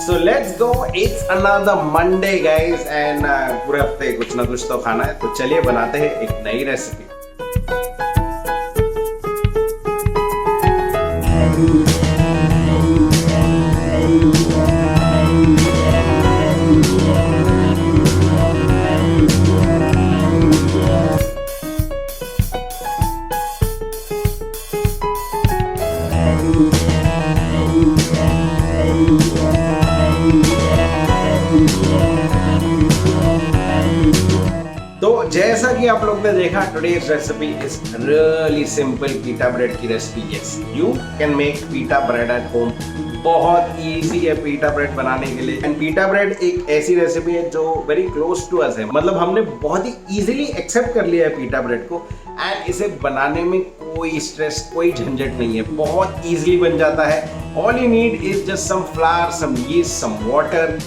So let's go. It's another Monday, guys, and पूरे हफ्ते कुछ ना कुछ तो खाना है, तो चलिए बनाते हैं एक नई रेसिपी। तो जैसा कि आप लोग ने देखा, today's recipe is really simple pita bread की recipe. Yes, you can make pita bread at home. बहुत इजी है पीटा ब्रेड बनाने के लिए। एंड पीटा ब्रेड एक ऐसी रेसिपी है जो वेरी क्लोज टू अस है, मतलब हमने बहुत ही इजीली एक्सेप्ट कर लिया है पीटा ब्रेड को। एंड इसे बनाने में कोई स्ट्रेस, कोई झंझट नहीं है, बहुत इजीली बन जाता है। All you need is just some flour, some yeast, some water,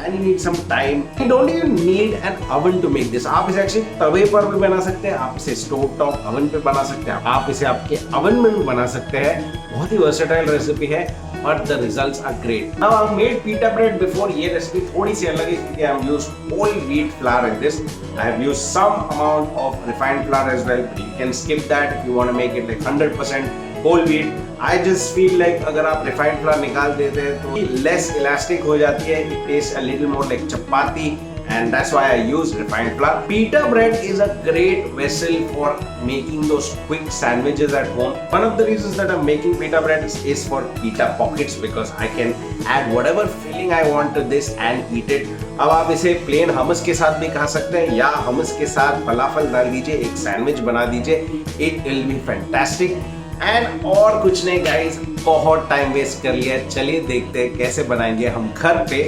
and you need some time. You don't even need an oven to make this. आप इसे एक्चुअली तवे पर भी बना सकते हैं, आप इसे स्टोव टॉप ओवन पे बना सकते हैं, आप इसे आपके ओवन में भी बना सकते हैं। बहुत ही वर्सेटाइल रेसिपी है, but the results are great. Now I've made pita bread before. ये रेसिपी थोड़ी सी अलग है क्योंकि I've used whole wheat flour in this. I have used some amount of refined flour as well, but you can skip that if you want to make it like 100% whole wheat. I just feel like अगर आप refined flour निकाल देते हैं तो less elastic हो जाती है. It tastes a little more like chapati, and that's why I use refined flour. Pita bread is a great vessel for making those quick sandwiches at home. One of the reasons that I'm making pita bread is for pita pockets, because I can add whatever filling I want to this and eat it. अब आप इसे plane हमस के साथ भी खा सकते हैं, या हमस के साथ फलाफल डाल दीजिए, एक सैंडविच बना दीजिए. It will be fantastic. And और कुछ नहीं गाइस, बहुत टाइम वेस्ट कर लिया, चलिए देखते हैं कैसे बनाएंगे हम घर पे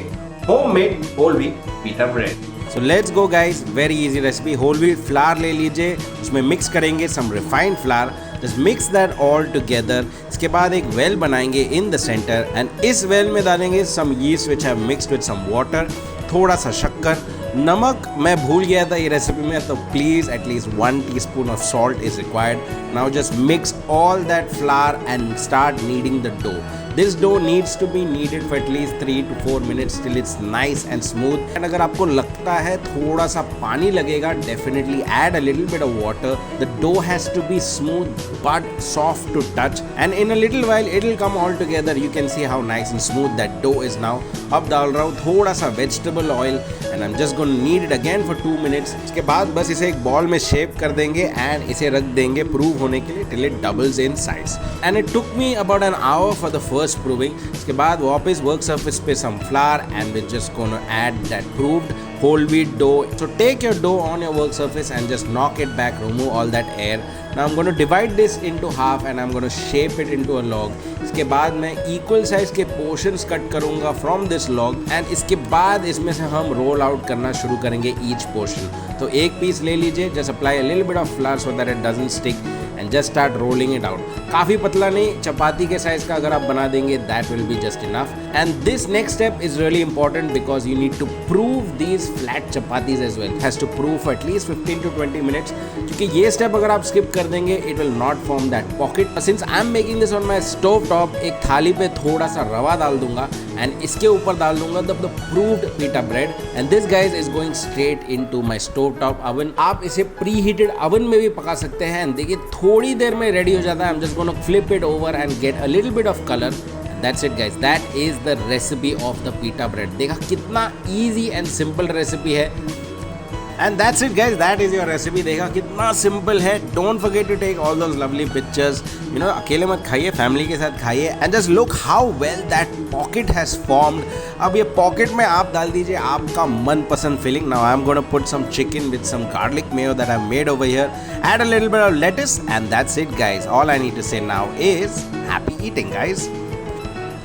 homemade whole wheat pita bread. So let's go guys, very easy recipe. Whole wheat flour ले लीजिए, उसमें मिक्स करेंगे some refined flour, just mix that all together. इसके बाद एक वेल बनाएंगे इन द सेंटर, एंड इस वेल में डालेंगे some yeast which have mixed with some water, थोड़ा सा शक्कर, नमक मैं भूल गया था ये रेसिपी में, तो please at least 1 teaspoon of salt is required. Now just mix all that flower and start kneading the dough. This dough needs to be kneaded for at least 3 to 4 minutes till it's nice and smooth. And अगर आपको लगता है थोड़ा सा पानी लगेगा, definitely add a little bit of water. The dough has to be smooth but soft to touch. And in a little while it will come all together. You can see how nice and smooth that dough is now. अब डाल रहा हूँ थोड़ा सा vegetable oil and I'm just going to knead it again for 2 minutes. इसके बाद बस इसे एक बॉल में शेप कर देंगे and इसे रख देंगे प्रूव होने के लिए till it doubles in size. And it took me about an hour for the first proving. इसके बाद वापस वर्क सरफेस पे some flour and we're just gonna add that proved whole wheat dough. So take your dough on your work surface and just knock it back, remove all that air. Now I'm going to divide this into half and I'm going to shape it into a log. इसके बाद मैं equal size के portions cut करूँगा from this log and इसके बाद इसमें से हम roll out करना शुरू करेंगे each portion. तो एक पीस ले लीजिए, just apply a little bit of flour so that it doesn't stick and just start rolling it out. काफ़ी पतला नहीं, चपाती के साइज का अगर आप बना देंगे that will be just enough. And this next step is really important because you need to prove these flat chapatis as well. It has to prove for at least 15 to 20 minutes. क्योंकि ये step अगर आप skip कर देंगे it will not form that pocket. Since I am making this on my stove top, एक थाली पे थोड़ा सा रवा डाल दूंगा and इसके ऊपर डाल दूंगा the proved pita bread, and this guys is going straight into my stove top oven. आप इसे preheated oven में भी पका सकते हैं and देखिए थोड़ी देर में रेडी हो जाता है. I'm just going to flip it over and get a little bit of color. That's it guys, that is the recipe of the pita bread. देखा कितना easy and simple recipe है. And that's it guys, that is your recipe. देखा कितना simple है. Don't forget to take all those lovely pictures. You know, अकेले मत खाइए, family के साथ खाइए. And just look how well that pocket has formed. अब ये pocket में आप डाल दीजिए आपका मनपसंद filling. Now I'm going to put some chicken with some garlic mayo that I've made over here. Add a little bit of lettuce and that's it guys. All I need to say now is happy eating guys.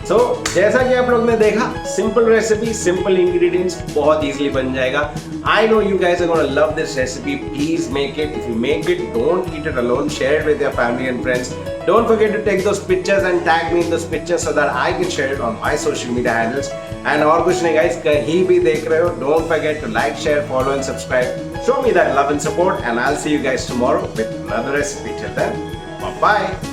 So, जैसा कि आप लोग ने देखा, simple recipe, simple ingredients, बहुत easily बन जाएगा. I know you guys are gonna love this recipe. Please make it. If you make it, don't eat it alone. Share it with your family and friends. Don't forget to take those pictures and tag me in those pictures so that I can share it on my social media handles. And और कुछ नहीं guys, कहीं भी देख रहे हो, don't forget to like, share, follow and subscribe. Show me that love and support, and I'll see you guys tomorrow with another recipe. Till then, bye bye.